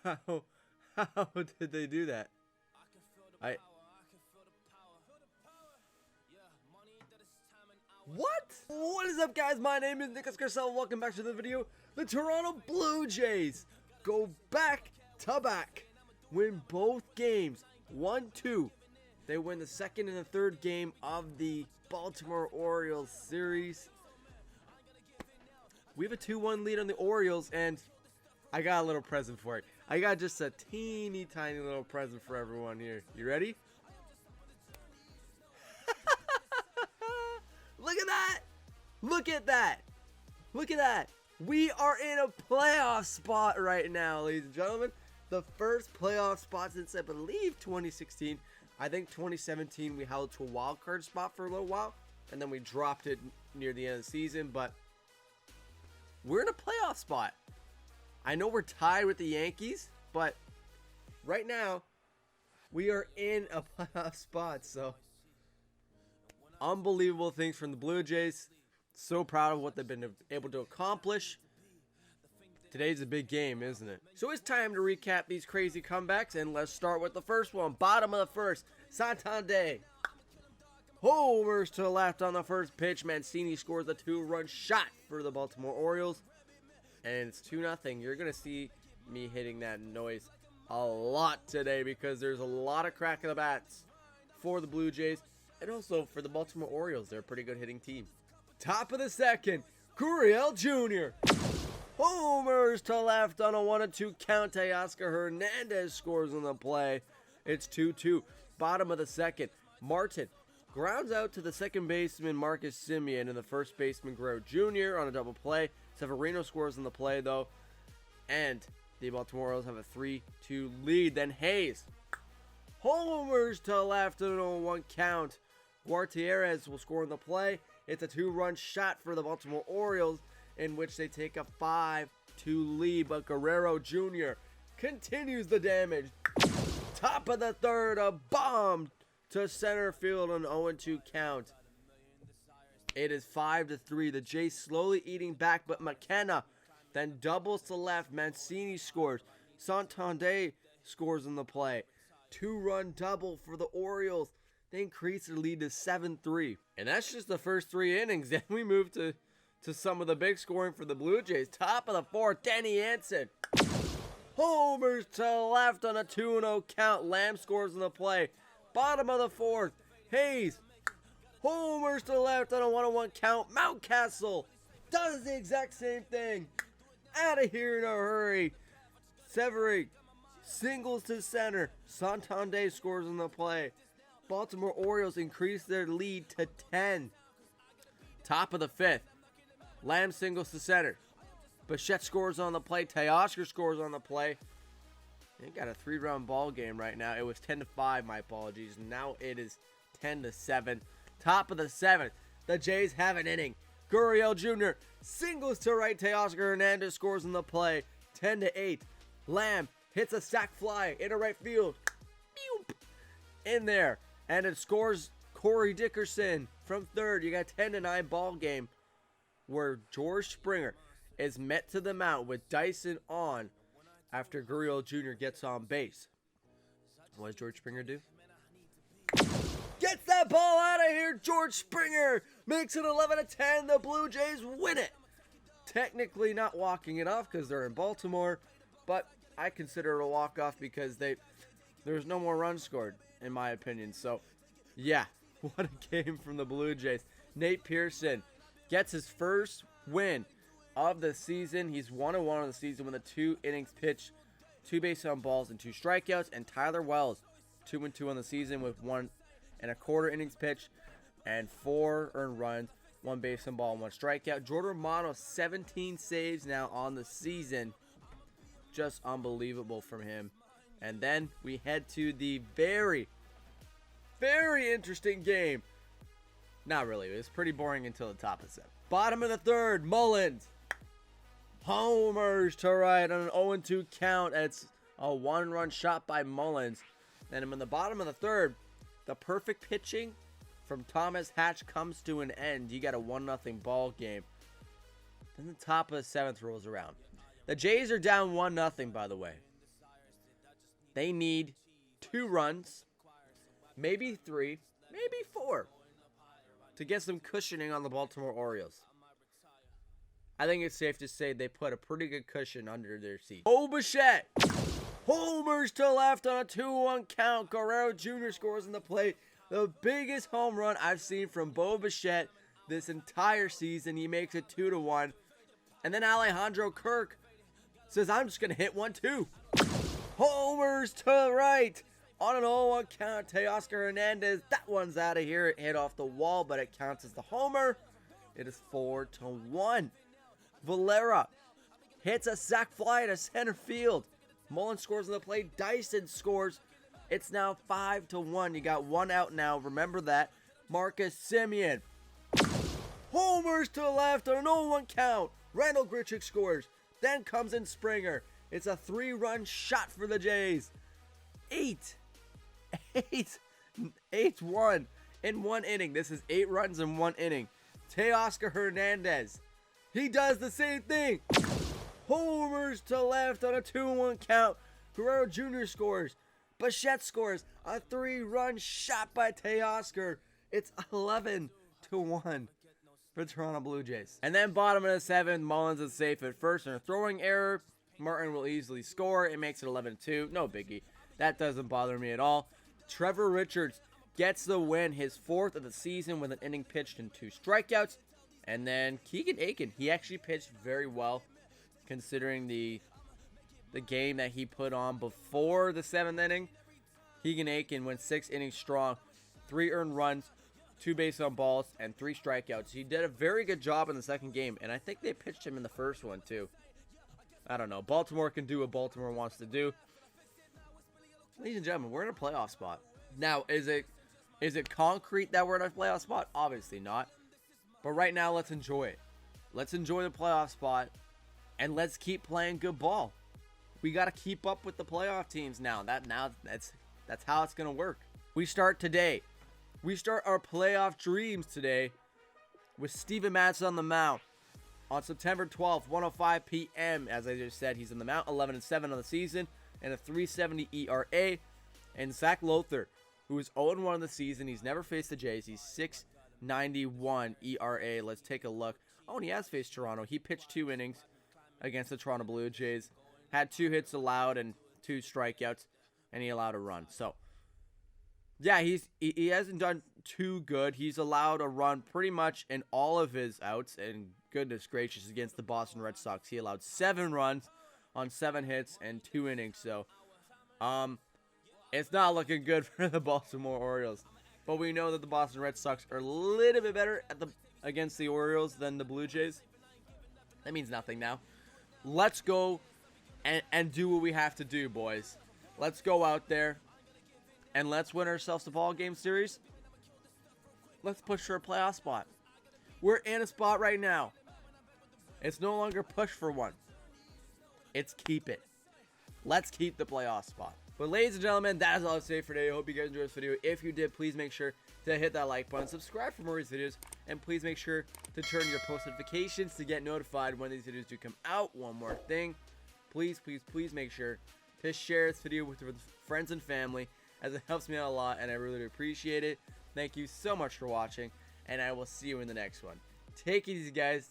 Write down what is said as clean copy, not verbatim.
How, how did they do that? What? What is up, guys? My name is Nicholas Garcelle. Welcome back to the video. The Toronto Blue Jays go back to back, win both games, 1-2. They win the second and the third game of the Baltimore Orioles series. We have a 2-1 lead on the Orioles, and I got a little present for it. I got just a teeny tiny little present for everyone here. You ready? Look at that! Look at that! Look at that! We are in a playoff spot right now, ladies and gentlemen. The first playoff spot since, I believe, 2016. I think 2017 we held to a wild card spot for a little while, and then we dropped it near the end of the season, but we're in a playoff spot. I know we're tied with the Yankees, but right now we are in a playoff spot, so unbelievable things from the Blue Jays. So proud of what they've been able to accomplish. Today's a big game, isn't it? So it's time to recap these crazy comebacks, and let's start with the first one. Bottom of the first, Santander homers to the left on the first pitch. Mancini scores a 2-run shot for the Baltimore Orioles, and it's 2-0. You're going to see me hitting that noise a lot today because there's a lot of crack in the bats for the Blue Jays. And also for the Baltimore Orioles, they're a pretty good hitting team. Top of the second, Gurriel Jr. homers to left on a 1-2 count. Teoscar Hernandez scores on the play. It's 2-2. Bottom of the second, Martin grounds out to the second baseman Marcus Semien and the first baseman Guerrero Jr. on a double play. Severino scores on the play though, and the Baltimore Orioles have a 3-2 lead. Then Hayes homers to left on a 1 count. Gutierrez will score on the play. It's a 2-run shot for the Baltimore Orioles, in which they take a 5-2 lead, but Guerrero Jr. continues the damage. Top of the third, a bomb to center field on an 0-2 count. It is 5-3. The Jays slowly eating back, but McKenna then doubles to left. Mancini scores. Santander scores on the play. 2-run double for the Orioles. They increase their lead to 7-3. And that's just the first 3 innings. Then we move to some of the big scoring for the Blue Jays. Top of the fourth, Danny Jansen homers to left on a 2-0 count. Lamb scores on the play. Bottom of the fourth, Hayes homers to left on a 1-1 count. Mountcastle does the exact same thing. Out of here in a hurry. Severino singles to center. Santander scores on the play. Baltimore Orioles increase their lead to 10. Top of the fifth, Lamb singles to center. Bichette scores on the play. Teoscar scores on the play. They got a 3-round ball game right now. It was 10-5, my apologies. Now it is 10-7. Top of the seventh, the Jays have an inning. Gurriel Jr. singles to right. Teoscar Hernandez scores on the play. 10-8. Lamb hits a sac fly into right field. In there. And it scores Corey Dickerson from third. You got a 10-9 ball game where George Springer is met to the mound with Dyson on after Gurriel Jr. gets on base. What does George Springer do? Gets that ball out of here. George Springer makes it 11-10. The Blue Jays win it. Technically not walking it off because they're in Baltimore, but I consider it a walk-off because there's no more runs scored, in my opinion. So, yeah, what a game from the Blue Jays. Nate Pearson gets his first win of the season. He's 1-1 on the season with a 2 innings pitch, 2 base on balls, and 2 strikeouts. And Tyler Wells, 2-2 on the season with 1 1/4 innings pitch and 4 earned runs, 1 base on ball, and 1 strikeout. Jordan Romano, 17 saves now on the season. Just unbelievable from him. And then we head to the very, very interesting game. Not really. It was pretty boring until the top of the seventh. Bottom of the third, Mullins homers to right on an 0-2 count. It's a 1-run shot by Mullins. And in the bottom of the third, the perfect pitching from Thomas Hatch comes to an end. You got a 1-0 ball game. Then the top of the seventh rolls around. The Jays are down 1-0, by the way. They need 2 runs, maybe 3, maybe 4, to get some cushioning on the Baltimore Orioles. I think it's safe to say they put a pretty good cushion under their seat. Bo Bichette homers to left on a 2-1 count. Guerrero Jr. scores in the plate. The biggest home run I've seen from Bo Bichette this entire season. He makes it 2-1. And then Alejandro Kirk says, I'm just going to hit one too. Homers to the right on an 0-1 count. Teoscar Hernandez, that one's out of here. It hit off the wall, but it counts as the homer. It is 4-1. Valera hits a sac fly to center field. Mullen scores on the plate. Dyson scores. It's now 5-1. You got 1 out now. Remember that. Marcus Semien homers to the left on an 0-1 count. Randall Grichuk scores. Then comes in Springer. It's a 3-run shot for the Jays. 8-1 in 1 inning. This is 8 runs in 1 inning. Teoscar Hernandez, he does the same thing. Homers to left on a 2-1 count. Guerrero Jr. scores. Bichette scores. A 3-run shot by Teoscar. It's 11-1 for Toronto Blue Jays. And then bottom of the 7th, Mullins is safe at first and a throwing error. Martin will easily score. It makes it 11-2. No biggie. That doesn't bother me at all. Trevor Richards gets the win, his 4th of the season with an inning pitched and 2 strikeouts. And then Keegan Aiken, he actually pitched very well considering the game that he put on before the 7th inning. Keegan Aiken went 6 innings strong, 3 earned runs, 2 base on balls, and 3 strikeouts. He did a very good job in the 2nd game, and I think they pitched him in the 1st one too. I don't know. Baltimore can do what Baltimore wants to do. Ladies and gentlemen, we're in a playoff spot. Now, is it concrete that we're in a playoff spot? Obviously not. But right now, let's enjoy it. Let's enjoy the playoff spot, and let's keep playing good ball. We got to keep up with the playoff teams now. That's how it's going to work. We start today. We start our playoff dreams today with Steven Matz on the mound on September 12th, 1:05 p.m. As I just said, he's on the mound, 11-7 on the season, and a 3.70 ERA. And Zach Lothar, who is 0-1 on the season. He's never faced the Jays. He's 6.91 ERA. Let's take a look. Oh, and he has faced Toronto. He pitched 2 innings against the Toronto Blue Jays. Had 2 hits allowed and 2 strikeouts, and he allowed a run. So, yeah, he hasn't done too good. He's allowed a run pretty much in all of his outs, and goodness gracious, against the Boston Red Sox, he allowed 7 runs on 7 hits and 2 innings. So, it's not looking good for the Baltimore Orioles. But we know that the Boston Red Sox are a little bit better against the Orioles than the Blue Jays. That means nothing now. Let's go and do what we have to do, boys. Let's go out there and let's win ourselves the ball game series. Let's push for a playoff spot. We're in a spot right now. It's no longer push for one. It's keep it. Let's keep the playoff spot. But ladies and gentlemen, that is all I have to say for today. I hope you guys enjoyed this video. If you did, please make sure to hit that like button, subscribe for more of these videos, and please make sure to turn your post notifications to get notified when these videos do come out. One more thing, please make sure to share this video with your friends and family, as it helps me out a lot and I really appreciate it. Thank you so much for watching, and I will see you in the next one. Take it easy, guys.